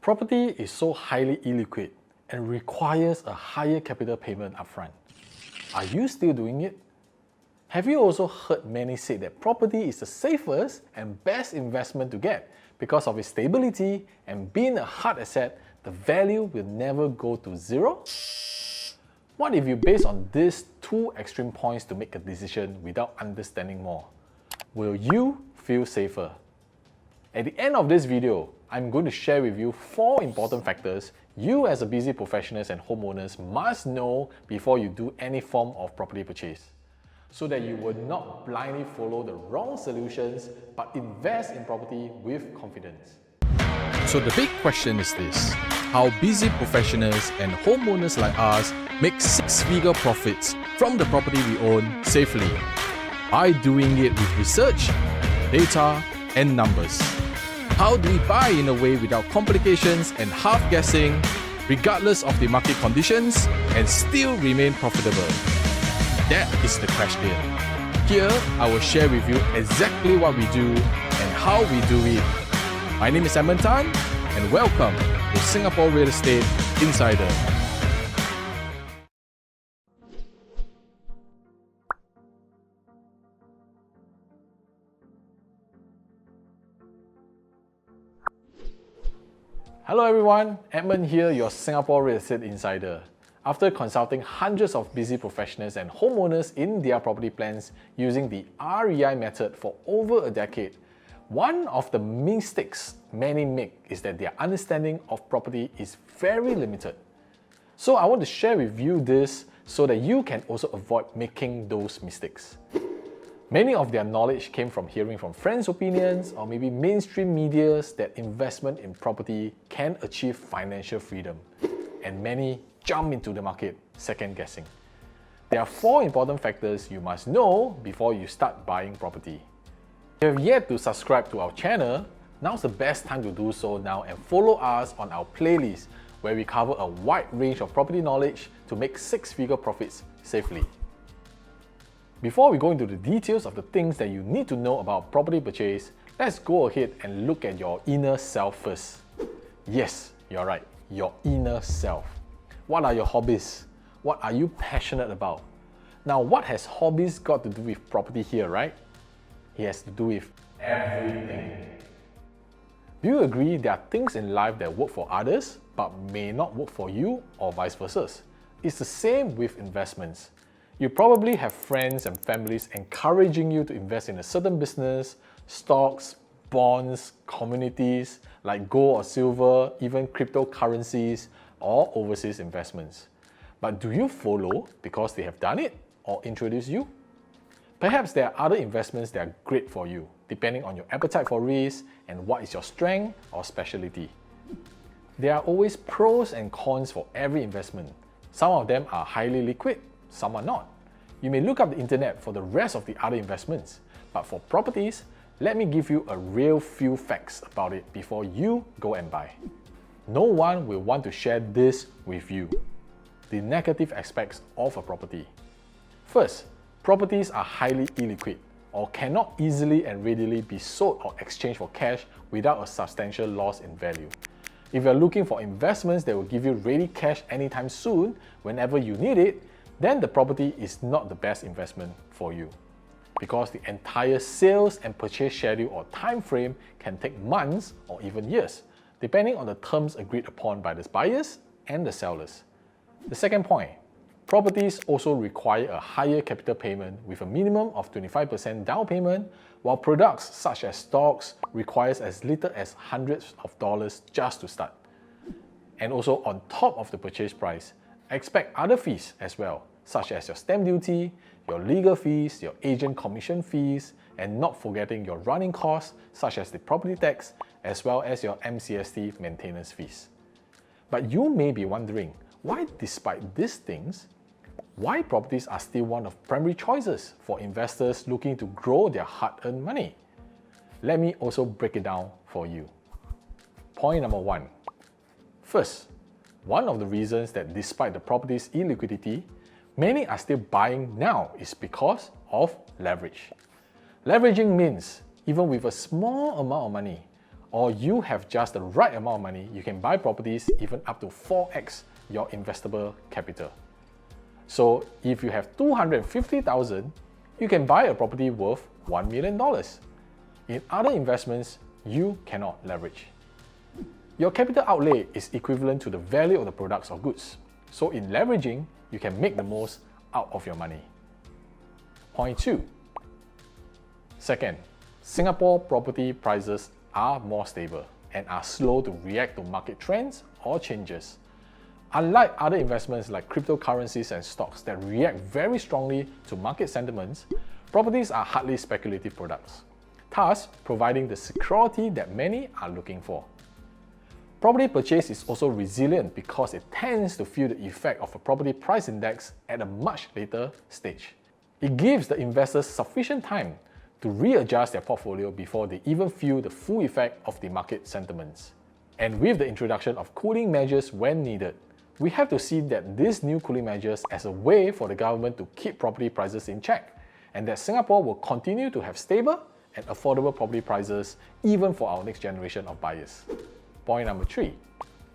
Property is so highly illiquid and requires a higher capital payment upfront. Are you still doing it? Have you also heard many say that property is the safest and best investment to get because of its stability, and being a hard asset, the value will never go to zero? What if you base on these two extreme points to make a decision without understanding more? Will you feel safer? At the end of this video, I'm going to share with you 4 important factors you as a busy professionals and homeowners must know before you do any form of property purchase, so that you will not blindly follow the wrong solutions but invest in property with confidence. So the big question is this: how busy professionals and homeowners like us make 6-figure profits from the property we own safely by doing it with research, data, and numbers. How do we buy in a way without complications and half-guessing, regardless of the market conditions, and still remain profitable? That is the question. Here, I will share with you exactly what we do and how we do it. My name is Edmund and welcome to Singapore Real Estate Insider. Hello everyone, Edmund here, your Singapore Real Estate Insider. After consulting hundreds of busy professionals and homeowners in their property plans using the REI method for over a decade, one of the mistakes many make is that their understanding of property is very limited. So I want to share with you this so that you can also avoid making those mistakes. Many of their knowledge came from hearing from friends' opinions or maybe mainstream medias that investment in property can achieve financial freedom, and many jump into the market second-guessing. There are 4 important factors you must know before you start buying property. If you have yet to subscribe to our channel, now's the best time to do so now and follow us on our playlist where we cover a wide range of property knowledge to make 6-figure profits safely. Before we go into the details of the things that you need to know about property purchase, let's go ahead and look at your inner self first. Yes, you're right, your inner self. What are your hobbies? What are you passionate about? Now, what has hobbies got to do with property here, right? It has to do with everything. Do you agree there are things in life that work for others but may not work for you, or vice versa? It's the same with investments. You probably have friends and families encouraging you to invest in a certain business, stocks, bonds, commodities like gold or silver, even cryptocurrencies or overseas investments. But do you follow because they have done it or introduced you? Perhaps there are other investments that are great for you, depending on your appetite for risk and what is your strength or specialty. There are always pros and cons for every investment. Some of them are highly liquid, some are not. You may look up the internet for the rest of the other investments, but for properties, let me give you a real few facts about it before you go and buy. No one will want to share this with you. The negative aspects of a property. First, properties are highly illiquid or cannot easily and readily be sold or exchanged for cash without a substantial loss in value. If you're looking for investments that will give you ready cash anytime soon, whenever you need it, then the property is not the best investment for you, because the entire sales and purchase schedule or time frame can take months or even years, depending on the terms agreed upon by the buyers and the sellers. The second point, properties also require a higher capital payment with a minimum of 25% down payment, while products such as stocks requires as little as hundreds of dollars just to start. And also on top of the purchase price, expect other fees as well, such as your stamp duty, your legal fees, your agent commission fees, and not forgetting your running costs such as the property tax, as well as your MCST maintenance fees. But you may be wondering, why despite these things, why properties are still one of primary choices for investors looking to grow their hard-earned money? Let me also break it down for you. Point number 1. First, one of the reasons that despite the property's illiquidity, many are still buying now is because of leverage. Leveraging means even with a small amount of money, or you have just the right amount of money, you can buy properties even up to 4x your investable capital. So if you have $250,000, you can buy a property worth $1 million. In other investments, you cannot leverage. Your capital outlay is equivalent to the value of the products or goods. So in leveraging, you can make the most out of your money. Point 2. Second, Singapore property prices are more stable and are slow to react to market trends or changes. Unlike other investments like cryptocurrencies and stocks that react very strongly to market sentiments, properties are hardly speculative products, thus providing the security that many are looking for. Property purchase is also resilient because it tends to feel the effect of a property price index at a much later stage. It gives the investors sufficient time to readjust their portfolio before they even feel the full effect of the market sentiments. And with the introduction of cooling measures when needed, we have to see that these new cooling measures as a way for the government to keep property prices in check, and that Singapore will continue to have stable and affordable property prices even for our next generation of buyers. Point number 3.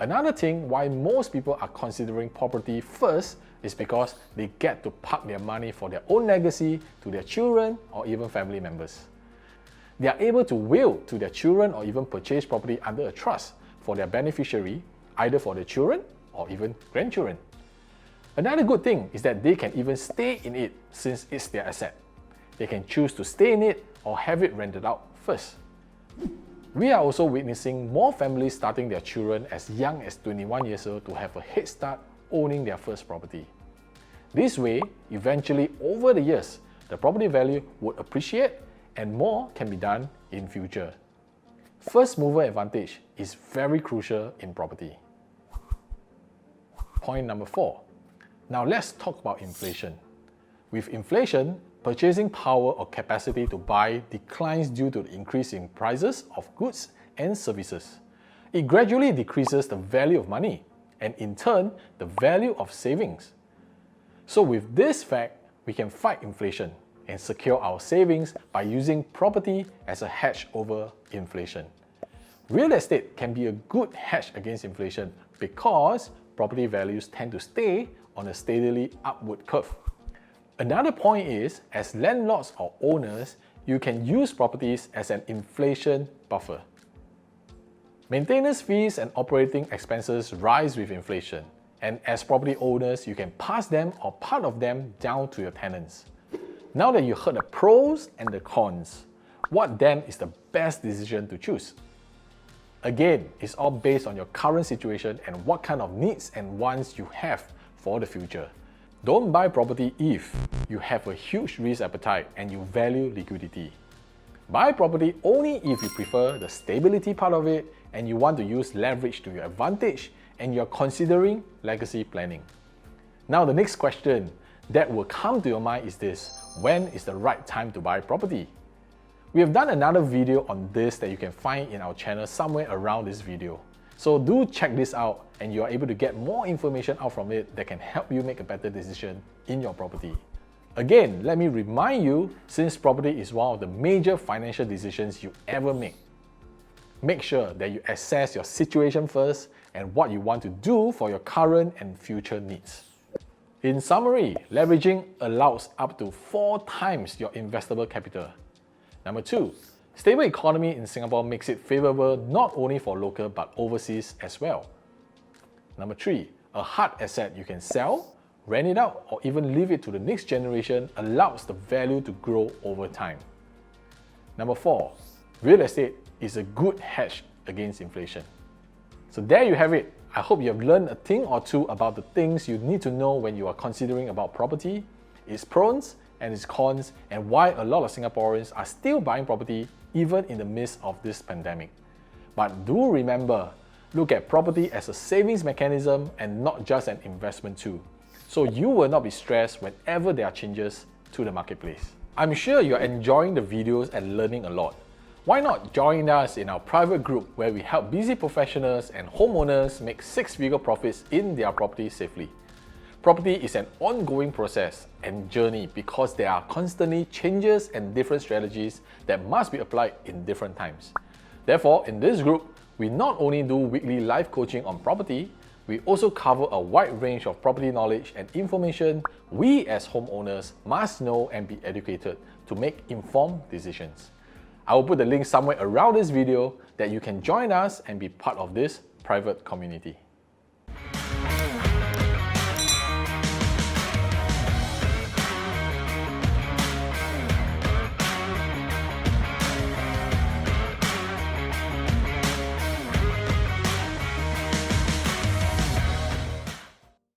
Another thing why most people are considering property first is because they get to park their money for their own legacy to their children or even family members. They are able to will to their children or even purchase property under a trust for their beneficiary, either for their children or even grandchildren. Another good thing is that they can even stay in it since it's their asset. They can choose to stay in it or have it rented out first. We are also witnessing more families starting their children as young as 21 years old to have a head start owning their first property. This way, eventually over the years, the property value would appreciate and more can be done in future. First mover advantage is very crucial in property. Point number 4. Now let's talk about inflation. With inflation, purchasing power or capacity to buy declines due to the increase in prices of goods and services. It gradually decreases the value of money and in turn the value of savings. So with this fact, we can fight inflation and secure our savings by using property as a hedge over inflation. Real estate can be a good hedge against inflation because property values tend to stay on a steadily upward curve. Another point is, as landlords or owners, you can use properties as an inflation buffer. Maintenance fees and operating expenses rise with inflation, and as property owners, you can pass them or part of them down to your tenants. Now that you heard the pros and the cons, what then is the best decision to choose? Again, it's all based on your current situation and what kind of needs and wants you have for the future. Don't buy property if you have a huge risk appetite and you value liquidity. Buy property only if you prefer the stability part of it and you want to use leverage to your advantage and you're considering legacy planning. Now the next question that will come to your mind is this: when is the right time to buy property? We have done another video on this that you can find in our channel somewhere around this video. So do check this out and you are able to get more information out from it that can help you make a better decision in your property. Again, let me remind you, since property is one of the major financial decisions you ever make, make sure that you assess your situation first and what you want to do for your current and future needs. In summary, leveraging allows up to 4 times your investable capital. Number 2, stable economy in Singapore makes it favorable not only for local but overseas as well. Number 3, a hard asset you can sell, rent it out, or even leave it to the next generation allows the value to grow over time. Number 4, real estate is a good hedge against inflation. So there you have it. I hope you have learned a thing or two about the things you need to know when you are considering about property, its pros and its cons, and why a lot of Singaporeans are still buying property even in the midst of this pandemic. But do remember, look at property as a savings mechanism and not just an investment tool, so you will not be stressed whenever there are changes to the marketplace. I'm sure you're enjoying the videos and learning a lot. Why not join us in our private group where we help busy professionals and homeowners make 6-figure profits in their property safely. Property is an ongoing process and journey because there are constantly changes and different strategies that must be applied in different times. Therefore, in this group, we not only do weekly live coaching on property, we also cover a wide range of property knowledge and information we as homeowners must know and be educated to make informed decisions. I will put the link somewhere around this video that you can join us and be part of this private community.